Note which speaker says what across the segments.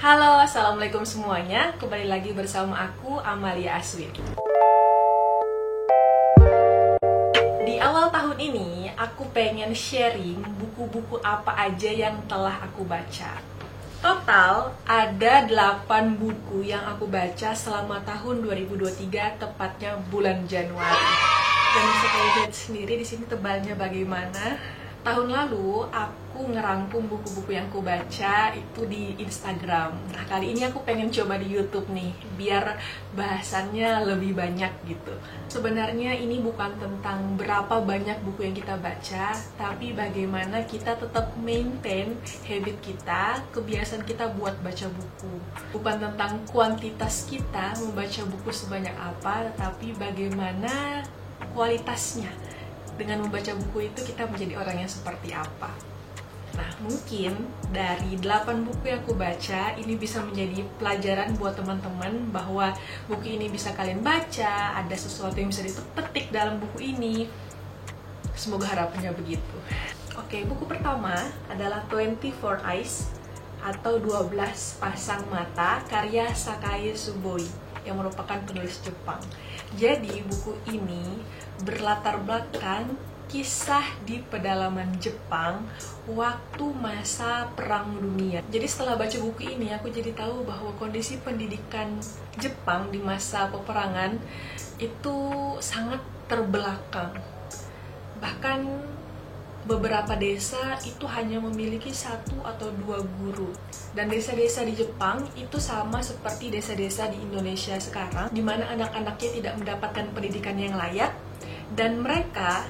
Speaker 1: Halo, assalamualaikum semuanya. Kembali lagi bersama aku, Amalia Aswin. Di awal tahun ini, aku pengen sharing buku-buku apa aja yang telah aku baca. Total ada 8 buku yang aku baca selama tahun 2023, tepatnya bulan Januari. Dan bisa kalian lihat sendiri di sini tebalnya bagaimana. Tahun lalu aku ngerangkum buku-buku yang aku baca itu di Instagram. Nah, kali ini aku pengen coba di YouTube nih, biar bahasannya lebih banyak gitu. Sebenarnya ini bukan tentang berapa banyak buku yang kita baca, tapi bagaimana kita tetap maintain habit kita, kebiasaan kita buat baca buku. Bukan tentang kuantitas kita membaca buku sebanyak apa, tapi bagaimana kualitasnya. Dengan membaca buku itu kita menjadi orang yang seperti apa. Nah, mungkin dari 8 buku yang aku baca, ini bisa menjadi pelajaran buat teman-teman bahwa buku ini bisa kalian baca, ada sesuatu yang bisa dipetik dalam buku ini. Semoga harapannya begitu. Oke, buku pertama adalah 24 Eyes atau 12 Pasang Mata karya Sakae Sugoi yang merupakan penulis Jepang. Jadi buku ini berlatar belakang kisah di pedalaman Jepang waktu masa Perang Dunia. Jadi setelah baca buku ini aku jadi tahu bahwa kondisi pendidikan Jepang di masa peperangan itu sangat terbelakang. Bahkan beberapa desa itu hanya memiliki 1 atau 2 guru. Dan desa-desa di Jepang itu sama seperti desa-desa di Indonesia sekarang, di mana anak-anaknya tidak mendapatkan pendidikan yang layak, dan mereka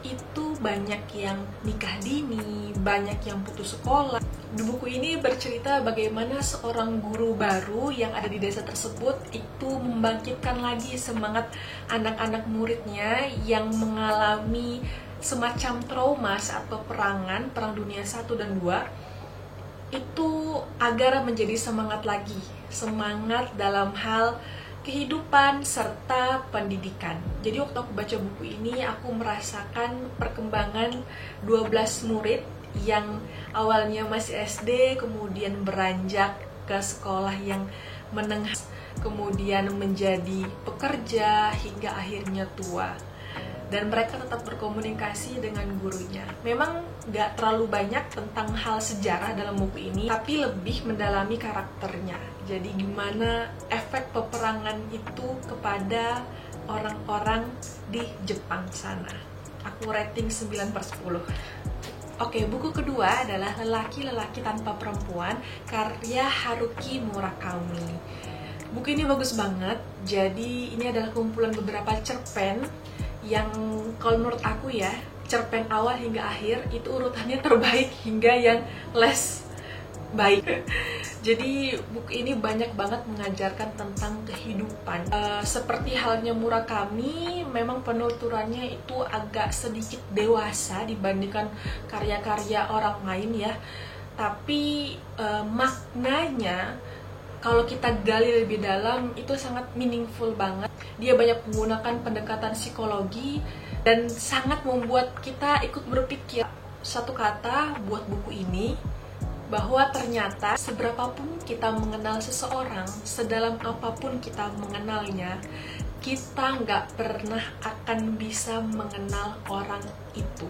Speaker 1: itu banyak yang nikah dini, banyak yang putus sekolah. Di buku ini bercerita bagaimana seorang guru baru yang ada di desa tersebut itu membangkitkan lagi semangat anak-anak muridnya yang mengalami semacam trauma saat peperangan, Perang Dunia 1 dan 2, itu agar menjadi semangat lagi, semangat dalam hal kehidupan serta pendidikan. Jadi waktu aku baca buku ini, aku merasakan perkembangan 12 murid yang awalnya masih SD, kemudian beranjak ke sekolah yang menengah, kemudian menjadi pekerja, hingga akhirnya tua. Dan mereka tetap berkomunikasi dengan gurunya. Memang gak terlalu banyak tentang hal sejarah dalam buku ini, tapi lebih mendalami karakternya. Jadi gimana efek peperangan itu kepada orang-orang di Jepang sana. Aku rating 9/10. Oke, buku kedua adalah Lelaki-Lelaki Tanpa Perempuan karya Haruki Murakami. Buku ini bagus banget. Jadi ini adalah kumpulan beberapa cerpen yang kalau menurut aku ya, cerpen awal hingga akhir itu urutannya terbaik hingga yang less baik. Jadi buku ini banyak banget mengajarkan tentang kehidupan. Seperti halnya Murakami, memang penuturannya itu agak sedikit dewasa dibandingkan karya-karya orang lain ya. Tapi maknanya kalau kita gali lebih dalam itu sangat meaningful banget. Dia banyak menggunakan pendekatan psikologi dan sangat membuat kita ikut berpikir. Satu kata buat buku ini, bahwa ternyata seberapapun kita mengenal seseorang, sedalam apapun kita mengenalnya, kita nggak pernah akan bisa mengenal orang itu.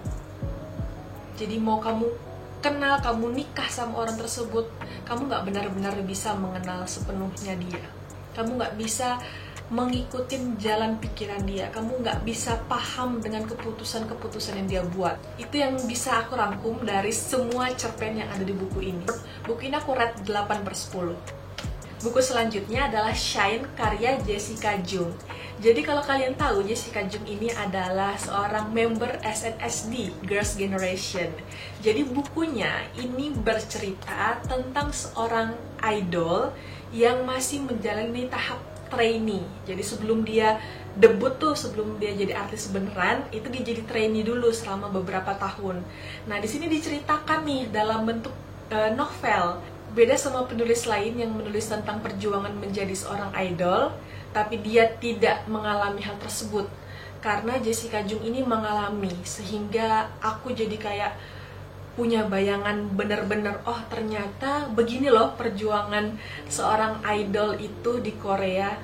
Speaker 1: Jadi mau kamu kenal, kamu nikah sama orang tersebut, kamu nggak benar-benar bisa mengenal sepenuhnya dia. Kamu nggak bisa mengikuti jalan pikiran dia, kamu nggak bisa paham dengan keputusan-keputusan yang dia buat. Itu yang bisa aku rangkum dari semua cerpen yang ada di buku ini. Buku ini aku rate 8/10. Buku selanjutnya adalah Shine karya Jessica Jung. Jadi kalau kalian tahu, Jessica Jung ini adalah seorang member SNSD, Girls' Generation. Jadi bukunya ini bercerita tentang seorang idol yang masih menjalani tahap trainee. Jadi sebelum dia debut tuh, sebelum dia jadi artis beneran, itu dia jadi trainee dulu selama beberapa tahun. Nah, di sini diceritakan nih dalam bentuk novel. Beda sama penulis lain yang menulis tentang perjuangan menjadi seorang idol, tapi dia tidak mengalami hal tersebut. Karena Jessica Jung ini mengalami, sehingga aku jadi kayak punya bayangan bener-bener, oh ternyata begini loh perjuangan seorang idol itu di Korea,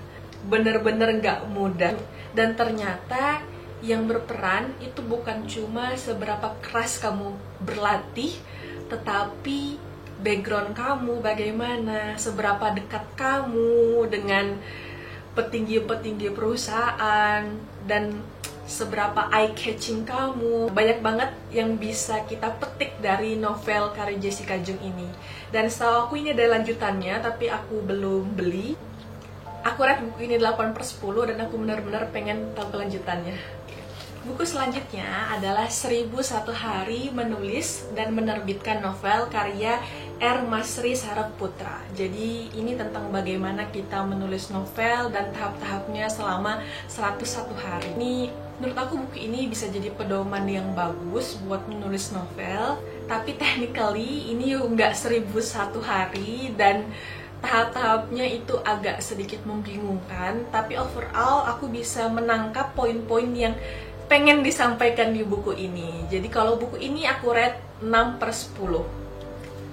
Speaker 1: bener-bener gak mudah. Dan ternyata yang berperan itu bukan cuma seberapa keras kamu berlatih, tetapi background kamu bagaimana, seberapa dekat kamu dengan petinggi-petinggi perusahaan, dan seberapa eye-catching kamu. Banyak banget yang bisa kita petik dari novel karya Jessica Jung ini. Dan setahu aku ini ada lanjutannya, tapi aku belum beli. Aku rate buku ini 8/10 dan aku benar-benar pengen tahu kelanjutannya. Buku selanjutnya adalah 1001 Hari Menulis dan Menerbitkan Novel karya R. Masri Saraputra. Jadi ini tentang bagaimana kita menulis novel dan tahap-tahapnya selama 101 hari. Ini menurut aku buku ini bisa jadi pedoman yang bagus buat menulis novel. Tapi technically ini nggak 1001 hari dan tahap-tahapnya itu agak sedikit membingungkan. Tapi overall aku bisa menangkap poin-poin yang pengen disampaikan di buku ini. Jadi kalau buku ini aku rate 6/10.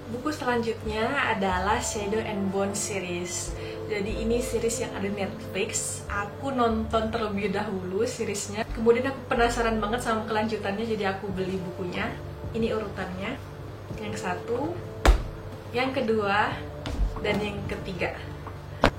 Speaker 1: Buku selanjutnya adalah Shadow and Bone series. Jadi ini series yang ada di Netflix. Aku nonton terlebih dahulu seriesnya. Kemudian aku penasaran banget sama kelanjutannya, jadi aku beli bukunya. Ini urutannya. Yang satu, yang kedua, dan yang ketiga.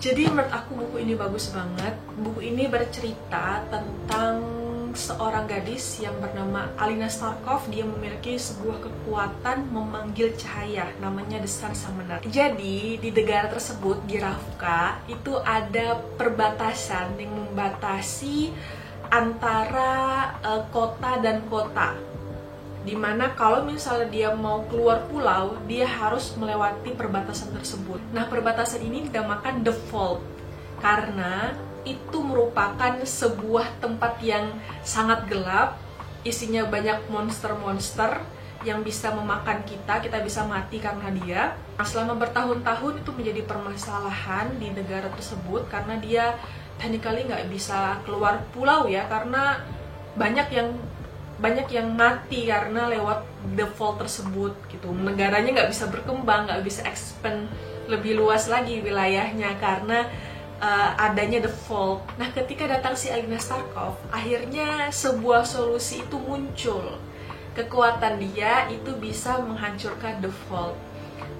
Speaker 1: Jadi menurut aku buku ini bagus banget. Buku ini bercerita tentang seorang gadis yang bernama Alina Starkov. Dia memiliki sebuah kekuatan memanggil cahaya, namanya The Sun Summoner. Jadi di negara tersebut, di Ravka, itu ada perbatasan yang membatasi antara kota dan kota, dimana kalau misalnya dia mau keluar pulau, dia harus melewati perbatasan tersebut. Nah, perbatasan ini dinamakan The Vault karena itu merupakan sebuah tempat yang sangat gelap, isinya banyak monster-monster yang bisa memakan kita bisa mati karena dia. Nah, selama bertahun-tahun itu menjadi permasalahan di negara tersebut karena dia technically nggak bisa keluar pulau ya, karena banyak yang mati karena lewat The Vault tersebut gitu. Negaranya nggak bisa berkembang, nggak bisa expand lebih luas lagi wilayahnya karena adanya The Vault. Nah, ketika datang si Alina Starkov, akhirnya sebuah solusi itu muncul. Kekuatan dia itu bisa menghancurkan The Vault.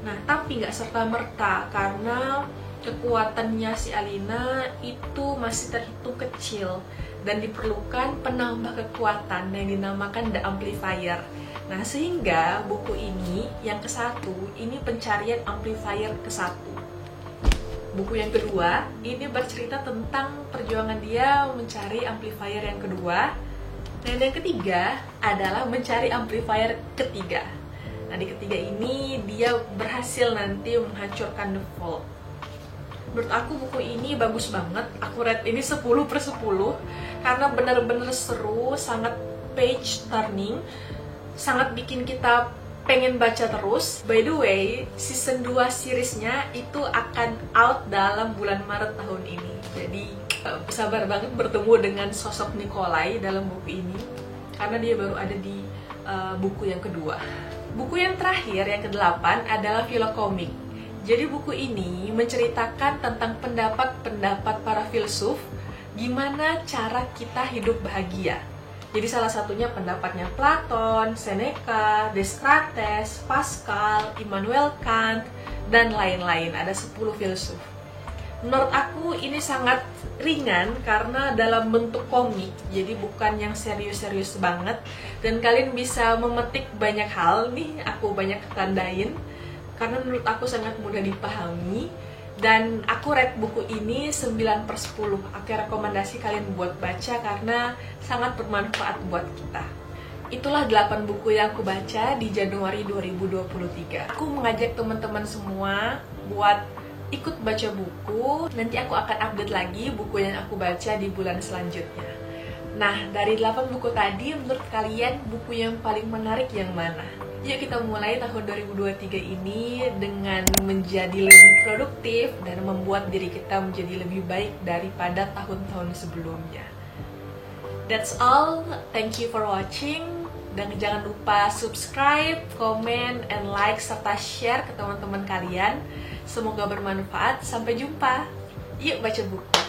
Speaker 1: Nah, tapi nggak serta-merta karena kekuatannya si Alina itu masih terhitung kecil dan diperlukan penambah kekuatan yang dinamakan The Amplifier. Nah, sehingga buku ini yang ke-1 ini pencarian amplifier ke-1. Buku yang kedua ini bercerita tentang perjuangan dia mencari amplifier yang kedua. Dan yang ketiga adalah mencari amplifier ketiga. Nah, di ketiga ini dia berhasil nanti menghancurkan The Vault. Menurut aku buku ini bagus banget. Aku rate ini 10/10 karena benar-benar seru, sangat page turning, sangat bikin kita pengen baca terus. By the way, season 2 seriesnya itu akan out dalam bulan Maret tahun ini. Jadi sabar banget bertemu dengan sosok Nikolai dalam buku ini karena dia baru ada di buku yang kedua. Buku yang terakhir, yang ke-8 adalah Filokomik. Jadi buku ini menceritakan tentang pendapat-pendapat para filsuf gimana cara kita hidup bahagia. Jadi salah satunya pendapatnya Platon, Seneca, Descartes, Pascal, Immanuel Kant, dan lain-lain. Ada 10 filsuf. Menurut aku ini sangat ringan karena dalam bentuk komik, jadi bukan yang serius-serius banget. Dan kalian bisa memetik banyak hal nih, aku banyak tandain. Karena menurut aku sangat mudah dipahami. Dan aku rate buku ini 9/10. Aku rekomendasi kalian buat baca karena sangat bermanfaat buat kita. Itulah 8 buku yang aku baca di Januari 2023. Aku mengajak teman-teman semua buat ikut baca buku. Nanti aku akan update lagi buku yang aku baca di bulan selanjutnya. Nah, dari 8 buku tadi, menurut kalian buku yang paling menarik yang mana? Yuk kita mulai tahun 2023 ini dengan menjadi lebih produktif dan membuat diri kita menjadi lebih baik daripada tahun-tahun sebelumnya. That's all. Thank you for watching. Dan jangan lupa subscribe, comment, and like, serta share ke teman-teman kalian. Semoga bermanfaat. Sampai jumpa. Yuk baca buku.